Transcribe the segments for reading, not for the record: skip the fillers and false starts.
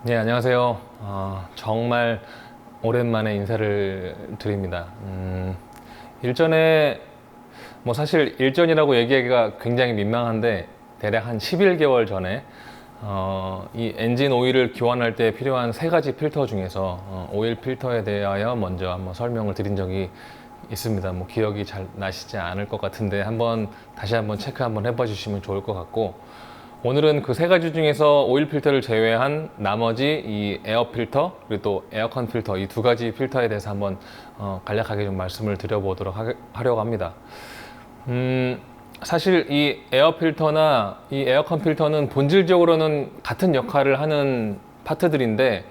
네, 안녕하세요. 정말 오랜만에 인사를 드립니다. 일전에, 뭐 사실 일전이라고 얘기하기가 굉장히 민망한데, 대략 한 11개월 전에, 이 엔진 오일을 교환할 때 필요한 세 가지 필터 중에서, 오일 필터에 대하여 먼저 한번 설명을 드린 적이 있습니다. 뭐 기억이 잘 나시지 않을 것 같은데, 다시 한번 체크 한번 해봐 주시면 좋을 것 같고, 오늘은 그 세 가지 중에서 오일 필터를 제외한 나머지 이 에어 필터 그리고 또 에어컨 필터 이 두 가지 필터에 대해서 한번 간략하게 좀 말씀을 드려보도록 하려고 합니다. 사실 이 에어 필터나 이 에어컨 필터는 본질적으로는 같은 역할을 하는 파트들인데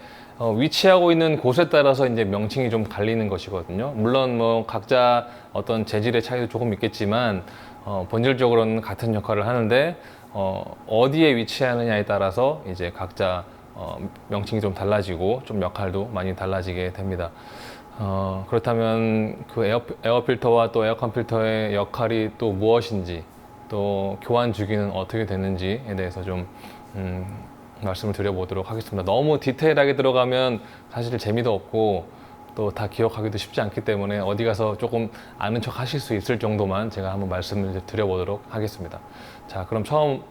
위치하고 있는 곳에 따라서 이제 명칭이 좀 갈리는 것이거든요. 물론 뭐 각자 어떤 재질의 차이도 조금 있겠지만 본질적으로는 같은 역할을 하는데 어디에 위치하느냐에 따라서 이제 각자 명칭이 좀 달라지고 좀 역할도 많이 달라지게 됩니다. 그렇다면 그 에어 필터와 또 에어컨 필터의 역할이 또 무엇인지 또 교환 주기는 어떻게 되는지에 대해서 좀 말씀을 드려보도록 하겠습니다. 너무 디테일하게 들어가면 사실 재미도 없고 또 다 기억하기도 쉽지 않기 때문에 어디 가서 조금 아는 척 하실 수 있을 정도만 제가 한번 말씀을 드려보도록 하겠습니다. 자, 그럼 처음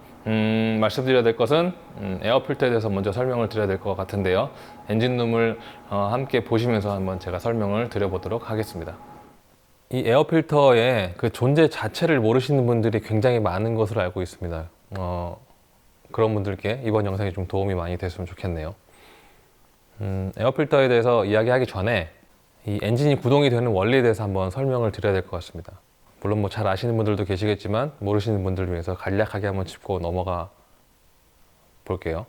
말씀드려야 될 것은 에어 필터에 대해서 먼저 설명을 드려야 될 것 같은데요. 엔진룸을 함께 보시면서 한번 제가 설명을 드려보도록 하겠습니다. 이 에어 필터의 그 존재 자체를 모르시는 분들이 굉장히 많은 것으로 알고 있습니다. 그런 분들께 이번 영상이 좀 도움이 많이 됐으면 좋겠네요. 에어 필터에 대해서 이야기하기 전에 이 엔진이 구동이 되는 원리에 대해서 한번 설명을 드려야 될 것 같습니다. 물론 뭐 잘 아시는 분들도 계시겠지만 모르시는 분들을 위해서 간략하게 한번 짚고 넘어가 볼게요.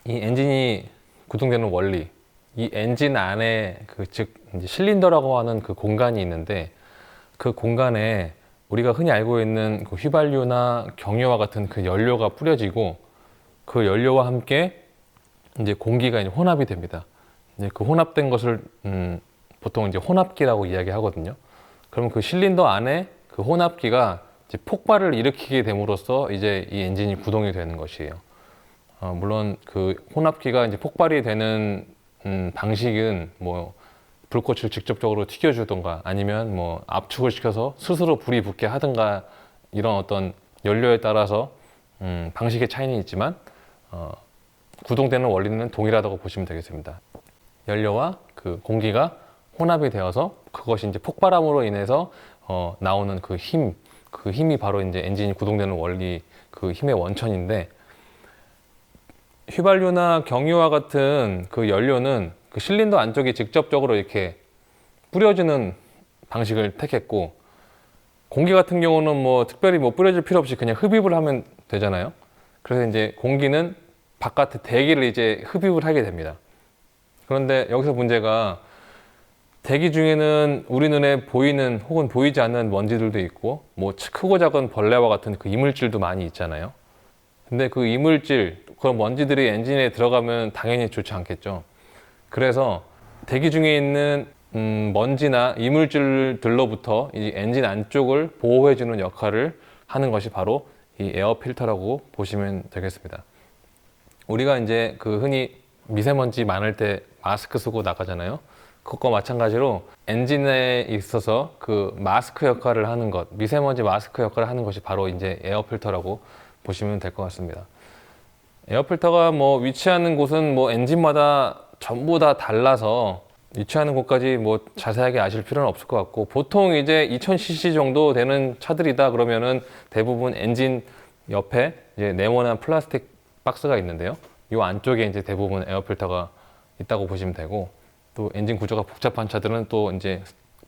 이 엔진이 구동되는 원리, 이 엔진 안에 즉 이제 실린더라고 하는 그 공간이 있는데 그 공간에 우리가 흔히 알고 있는 그 휘발유나 경유와 같은 그 연료가 뿌려지고 그 연료와 함께 이제 공기가 이제 혼합이 됩니다. 이제 그 혼합된 것을 보통 이제 혼합기라고 이야기하거든요. 그러면 그 실린더 안에 그 혼합기가 이제 폭발을 일으키게 됨으로써 이제 이 엔진이 구동이 되는 것이에요. 물론 그 혼합기가 이제 폭발이 되는 방식은 뭐 불꽃을 직접적으로 튀겨주던가 아니면 뭐 압축을 시켜서 스스로 불이 붙게 하든가 이런 어떤 연료에 따라서 방식의 차이는 있지만 구동되는 원리는 동일하다고 보시면 되겠습니다. 연료와 그 공기가 혼합이 되어서 그것이 이제 폭발함으로 인해서 나오는 그 힘이 바로 이제 엔진이 구동되는 원리, 그 힘의 원천인데 휘발유나 경유와 같은 그 연료는 그 실린더 안쪽에 직접적으로 이렇게 뿌려주는 방식을 택했고 공기 같은 경우는 뭐 특별히 뭐 뿌려줄 필요 없이 그냥 흡입을 하면 되잖아요. 그래서 이제 공기는 바깥에 대기를 이제 흡입을 하게 됩니다. 그런데 여기서 문제가 대기 중에는 우리 눈에 보이는 혹은 보이지 않는 먼지들도 있고 뭐 크고 작은 벌레와 같은 그 이물질도 많이 있잖아요. 근데 그 이물질, 그런 먼지들이 엔진에 들어가면 당연히 좋지 않겠죠. 그래서 대기 중에 있는 먼지나 이물질들로부터 이 엔진 안쪽을 보호해주는 역할을 하는 것이 바로 이 에어 필터라고 보시면 되겠습니다. 우리가 이제 그 흔히 미세먼지 많을 때 마스크 쓰고 나가잖아요. 그것과 마찬가지로 엔진에 있어서 그 마스크 역할을 하는 것, 미세먼지 마스크 역할을 하는 것이 바로 이제 에어 필터라고 보시면 될 것 같습니다. 에어 필터가 뭐 위치하는 곳은 뭐 엔진마다 전부 다 달라서 위치하는 곳까지 뭐 자세하게 아실 필요는 없을 것 같고 보통 이제 2000cc 정도 되는 차들이다 그러면은 대부분 엔진 옆에 이제 네모난 플라스틱 박스가 있는데요. 이 안쪽에 이제 대부분 에어 필터가 있다고 보시면 되고 또 엔진 구조가 복잡한 차들은 또 이제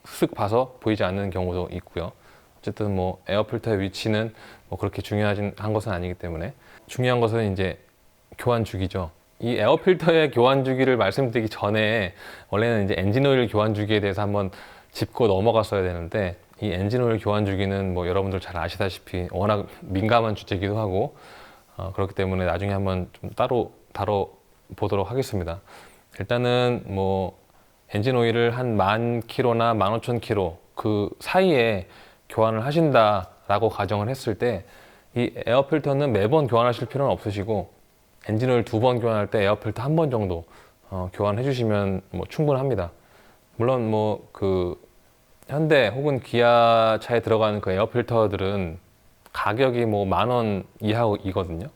쓱 봐서 보이지 않는 경우도 있고요. 어쨌든 뭐 에어 필터의 위치는 뭐 그렇게 중요한 것은 아니기 때문에 중요한 것은 이제 교환 주기죠. 이 에어 필터의 교환 주기를 말씀드리기 전에 원래는 이제 엔진 오일 교환 주기에 대해서 한번 짚고 넘어갔어야 되는데 이 엔진 오일 교환 주기는 뭐 여러분들 잘 아시다시피 워낙 민감한 주제이기도 하고 그렇기 때문에 나중에 한번 좀 따로 다뤄보도록 하겠습니다. 일단은 뭐 엔진 오일을 한 10,000km나 15,000km 그 사이에 교환을 하신다라고 가정을 했을 때 이 에어 필터는 매번 교환하실 필요는 없으시고 엔진오일 2번 교환할 때 에어필터 1번 정도 교환해 주시면 뭐 충분합니다. 물론 뭐 그 현대 혹은 기아 차에 들어가는 그 에어필터들은 가격이 뭐 10,000원 이하이거든요.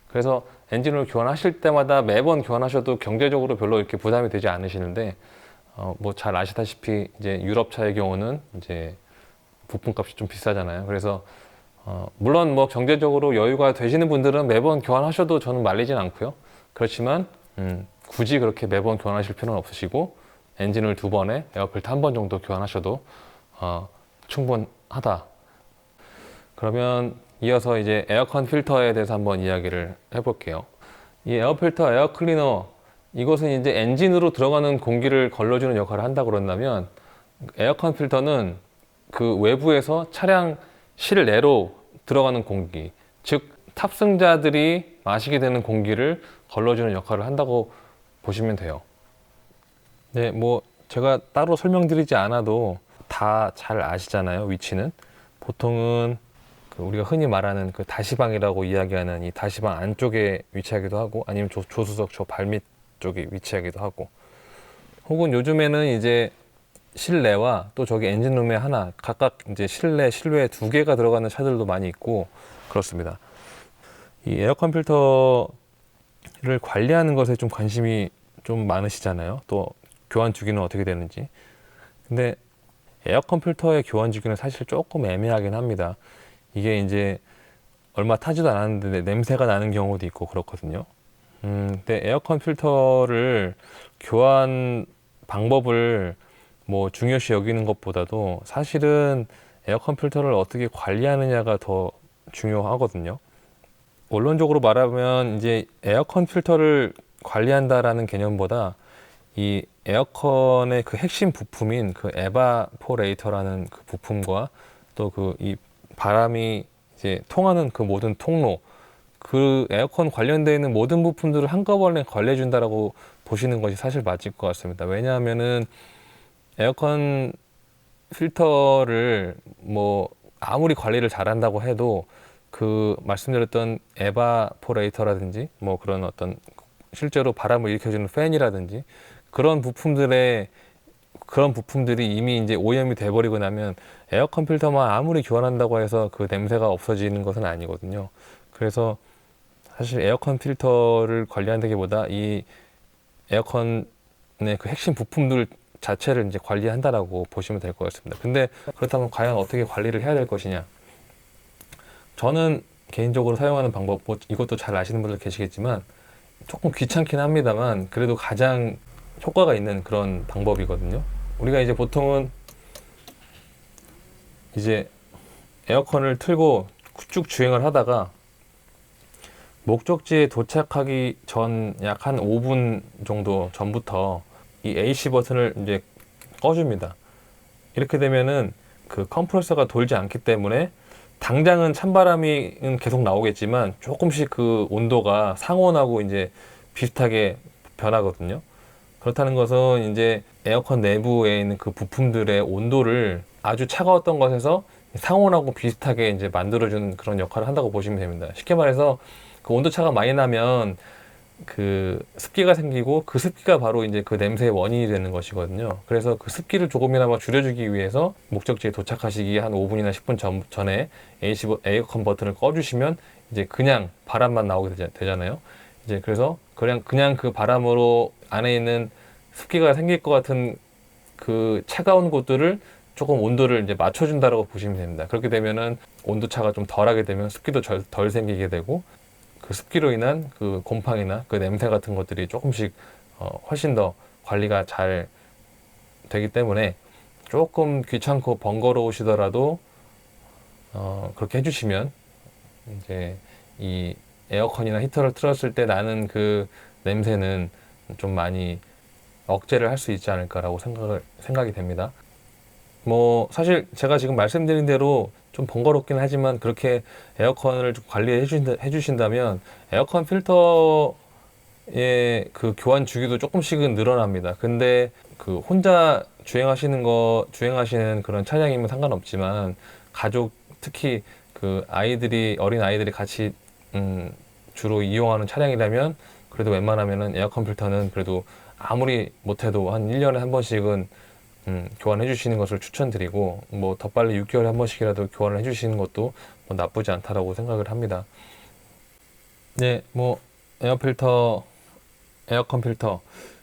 그래서 엔진오일 교환하실 때마다 매번 교환하셔도 경제적으로 별로 이렇게 부담이 되지 않으시는데 뭐 잘 아시다시피 이제 유럽차의 경우는 이제 부품값이 좀 비싸잖아요. 그래서 물론 뭐 경제적으로 여유가 되시는 분들은 매번 교환하셔도 저는 말리진 않고요. 그렇지만 굳이 그렇게 매번 교환하실 필요는 없으시고 엔진을 2번에 에어필터 1번 정도 교환하셔도 충분하다. 그러면 이어서 이제 에어컨 필터에 대해서 한번 이야기를 해볼게요. 이 에어필터 에어클리너, 이것은 이제 엔진으로 들어가는 공기를 걸러주는 역할을 한다 그런다면, 에어컨 필터는 그 외부에서 차량 실내로 들어가는 공기, 즉 탑승자들이 마시게 되는 공기를 걸러주는 역할을 한다고 보시면 돼요. 네, 뭐 제가 따로 설명드리지 않아도 다 잘 아시잖아요. 위치는 보통은 그 우리가 흔히 말하는 그 다시방이라고 이야기하는 이 다시방 안쪽에 위치하기도 하고, 아니면 조수석 저 발밑 쪽에 위치하기도 하고, 혹은 요즘에는 이제 실내와 또 저기 엔진룸에 하나, 각각 이제 실내, 실외 2개가 들어가는 차들도 많이 있고 그렇습니다. 이 에어컨 필터를 관리하는 것에 좀 관심이 좀 많으시잖아요. 또 교환 주기는 어떻게 되는지. 근데 에어컨 필터의 교환 주기는 사실 조금 애매하긴 합니다. 이게 이제 얼마 타지도 않았는데 냄새가 나는 경우도 있고 그렇거든요. 근데 에어컨 필터를 교환 방법을 뭐 중요시 여기는 것보다도 사실은 에어컨 필터를 어떻게 관리하느냐가 더 중요하거든요. 원론적으로 말하면 이제 에어컨 필터를 관리한다라는 개념보다 이 에어컨의 그 핵심 부품인 그 에바포레이터라는 그 부품과 또 그 이 바람이 이제 통하는 그 모든 통로, 그 에어컨 관련되어 있는 모든 부품들을 한꺼번에 관리해준다라고 보시는 것이 사실 맞을 것 같습니다. 왜냐하면은 에어컨 필터를 뭐 아무리 관리를 잘한다고 해도 그 말씀드렸던 에바포레이터라든지 뭐 그런 어떤 실제로 바람을 일으켜주는 팬이라든지 그런 부품들이 이미 이제 오염이 돼버리고 나면 에어컨 필터만 아무리 교환한다고 해서 그 냄새가 없어지는 것은 아니거든요. 그래서 사실 에어컨 필터를 관리한다기보다 이 에어컨의 그 핵심 부품들 자체를 이제 관리한다라고 보시면 될 것 같습니다. 근데 그렇다면 과연 어떻게 관리를 해야 될 것이냐? 저는 개인적으로 사용하는 방법, 뭐 이것도 잘 아시는 분들 계시겠지만 조금 귀찮긴 합니다만 그래도 가장 효과가 있는 그런 방법이거든요. 우리가 이제 보통은 이제 에어컨을 틀고 쭉 주행을 하다가 목적지에 도착하기 전 약 한 5분 정도 전부터 이 AC 버튼을 이제 꺼줍니다. 이렇게 되면은 그 컴프레서가 돌지 않기 때문에 당장은 찬바람이 계속 나오겠지만 조금씩 그 온도가 상온하고 이제 비슷하게 변하거든요. 그렇다는 것은 이제 에어컨 내부에 있는 그 부품들의 온도를 아주 차가웠던 것에서 상온하고 비슷하게 이제 만들어주는 그런 역할을 한다고 보시면 됩니다. 쉽게 말해서 그 온도차가 많이 나면 그 습기가 생기고 그 습기가 바로 이제 그 냄새의 원인이 되는 것이거든요. 그래서 그 습기를 조금이나마 줄여주기 위해서 목적지에 도착하시기 한 5분이나 10분 전에 에어컨 버튼을 꺼주시면 이제 그냥 바람만 나오게 되잖아요. 이제 그래서 그냥 그 바람으로 안에 있는 습기가 생길 것 같은 그 차가운 곳들을 조금 온도를 이제 맞춰준다라고 보시면 됩니다. 그렇게 되면은 온도차가 좀 덜하게 되면 습기도 덜 생기게 되고 그 습기로 인한 그 곰팡이나 그 냄새 같은 것들이 조금씩 훨씬 더 관리가 잘 되기 때문에 조금 귀찮고 번거로우시더라도 그렇게 해주시면 이제 이 에어컨이나 히터를 틀었을 때 나는 그 냄새는 좀 많이 억제를 할 수 있지 않을까라고 생각이 됩니다. 뭐 사실 제가 지금 말씀드린 대로 좀 번거롭긴 하지만 그렇게 에어컨을 좀 관리해 주신다면 에어컨 필터의 그 교환 주기도 조금씩은 늘어납니다. 근데 그 혼자 주행하시는 그런 차량이면 상관없지만 가족, 특히 그 어린 아이들이 같이 주로 이용하는 차량이라면 그래도 웬만하면은 에어컨 필터는 그래도 아무리 못해도 한 1년에 한 번씩은 교환해 주시는 것을 추천드리고, 뭐 더 빨리 6개월에 한 번씩이라도 교환을 해 주시는 것도 뭐 나쁘지 않다라고 생각을 합니다. 네, 뭐 에어컨 필터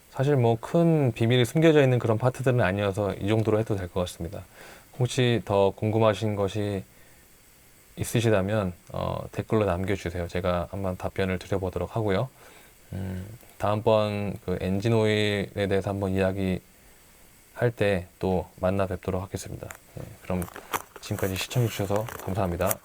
사실 뭐 큰 비밀이 숨겨져 있는 그런 파트들은 아니어서 이 정도로 해도 될 것 같습니다. 혹시 더 궁금하신 것이 있으시다면 댓글로 남겨주세요. 제가 한번 답변을 드려보도록 하고요. 다음번 그 엔진 오일에 대해서 한번 이야기 할 때 또 만나 뵙도록 하겠습니다. 네, 그럼 지금까지 시청해 주셔서 감사합니다.